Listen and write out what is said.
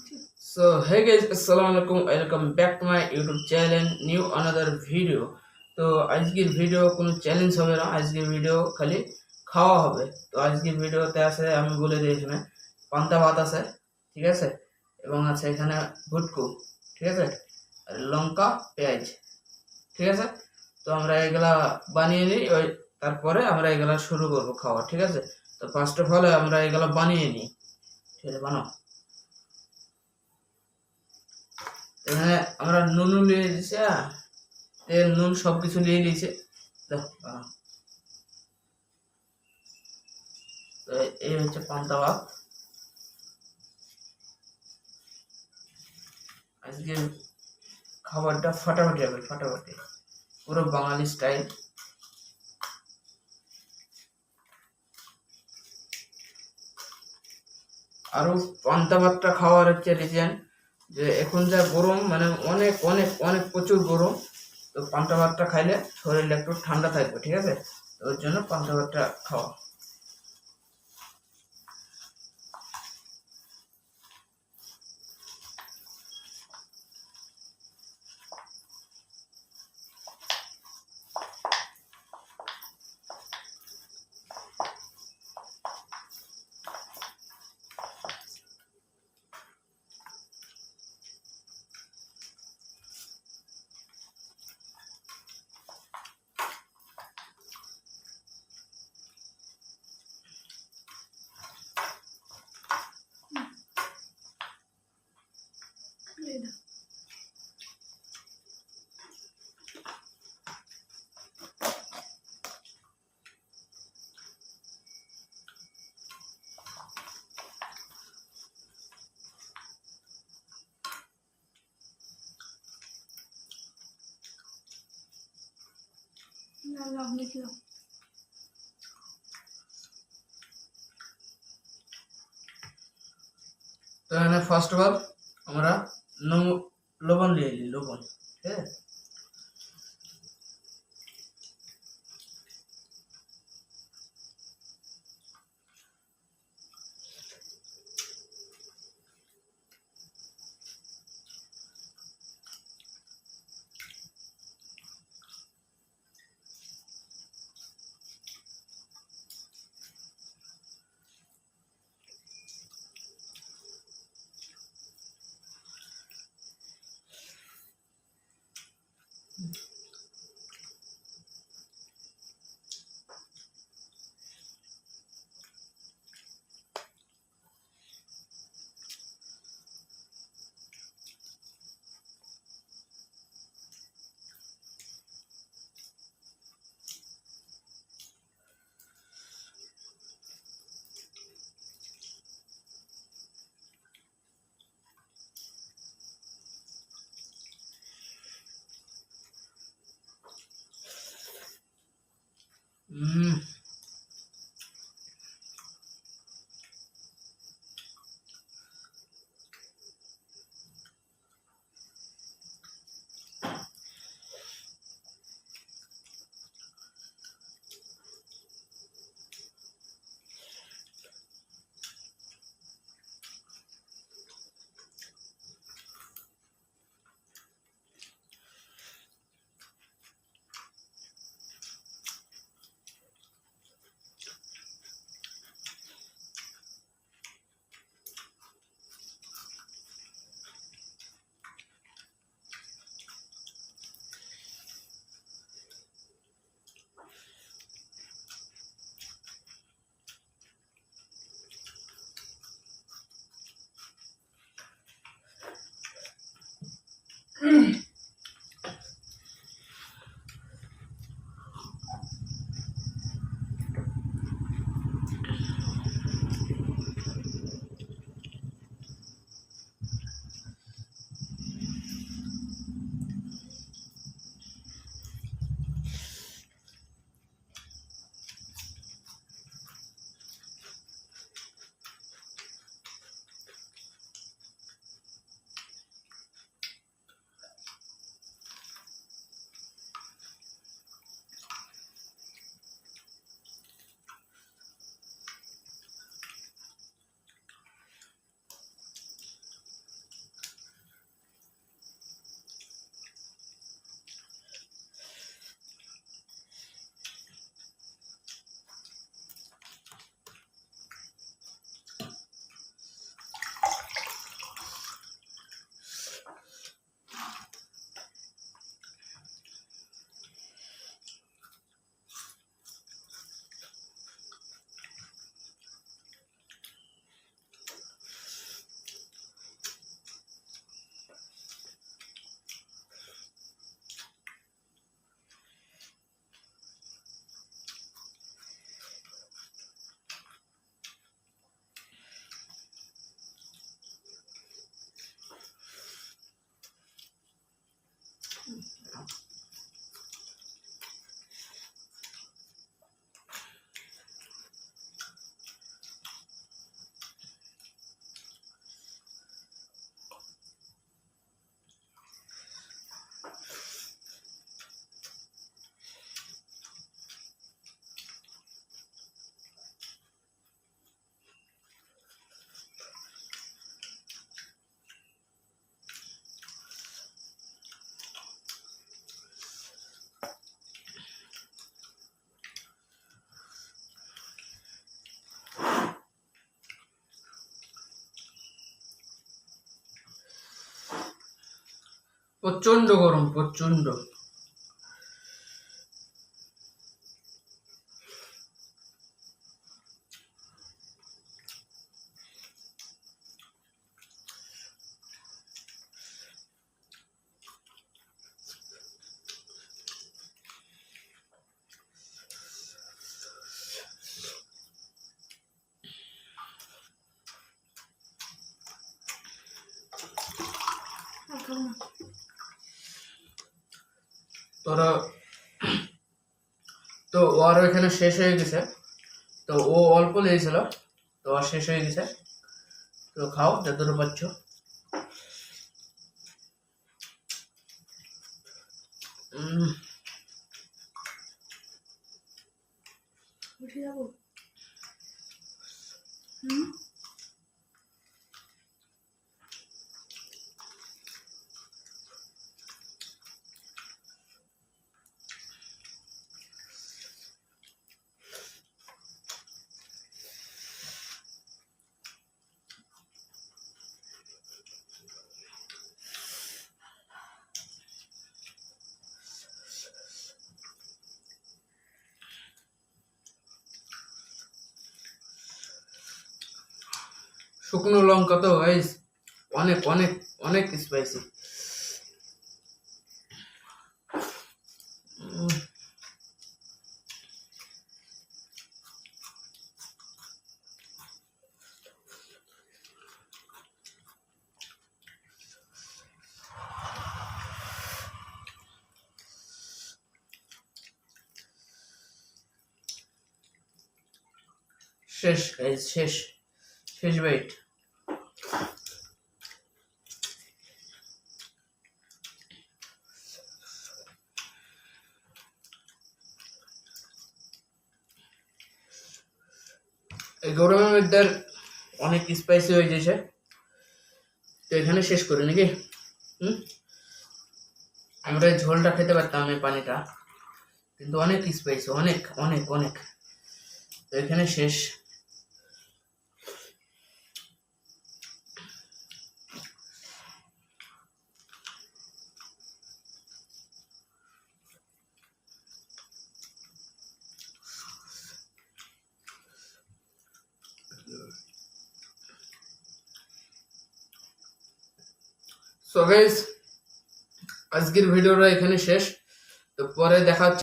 So hey guys, assalamu alaikum, welcome back to my YouTube channel, new another video. তো আজকের video কোনো challenge হবে না, আজকের ভিডিও খালি খাওয়া হবে। তো আজকের ভিডিওতে আছে, আমি বলে দিই, এখানে পান্তা ভাত আছে, ঠিক আছে, এবং আছে এখানে ভুটকু, ঠিক আছে, আর লঙ্কা পেঁয়াজ, ঠিক আছে। তো আমরা এগুলা বানিয়ে নিই, তারপরে আমরা এগুলা শুরু করবো খাওয়া, ঠিক আছে। তো ফার্স্ট অফ অল আমরা এগুলা বানিয়ে নিই, ঠিক আছে, বানাও। এখানে আমরা নুন নিয়ে দিয়েছি, তেল নুন সবকিছু নিয়ে নিয়েছে। তো এই হচ্ছে পান্তা ভাত। আজকে খাবারটা ফাটাফাটি হবে, ফাটাফাটি, পুরো বাঙালি স্টাইল। আরো পান্তা ভাতটা খাওয়ার হচ্ছে রিজন যে এখন যা গরম, মানে অনেক অনেক অনেক প্রচুর গরম। তো পান্তা ভাতটা খাইলে শরীরটা একটু ঠান্ডা থাকবে, ঠিক আছে। তো ওর জন্য পান্তা ভাতটা খাওয়া। তো এখানে ফার্স্ট অফ অল আমরা লবণ নিয়ে নিই, লবণ, ঠিক আছে। প্রচন্ড গরম, প্রচন্ড। তোরা তো ওর এখানে শেষ হয়ে গেছে, তো ও অল্প লেগেছিল, তো আর শেষ হয়ে গেছে। তো খাও যতটা পাচ্ছ। শুকনো লঙ্কা তো গাইস অনেক অনেক অনেক স্পাইসি। শেষ গাইস, শেষ শেষ বাইট। এই গরমের মধ্যে অনেক স্পাইসি হয়ে গেছে, তো এখানে শেষ করি নাকি? আমরা এই ঝোলটা খেতে পারতাম, এই পানিটা, কিন্তু অনেক স্পাইসি, অনেক অনেক অনেক। তো এখানে শেষ। সো গাইস, আজকের ভিডিওটা এখানে শেষ। তো পরে দেখা হচ্ছে।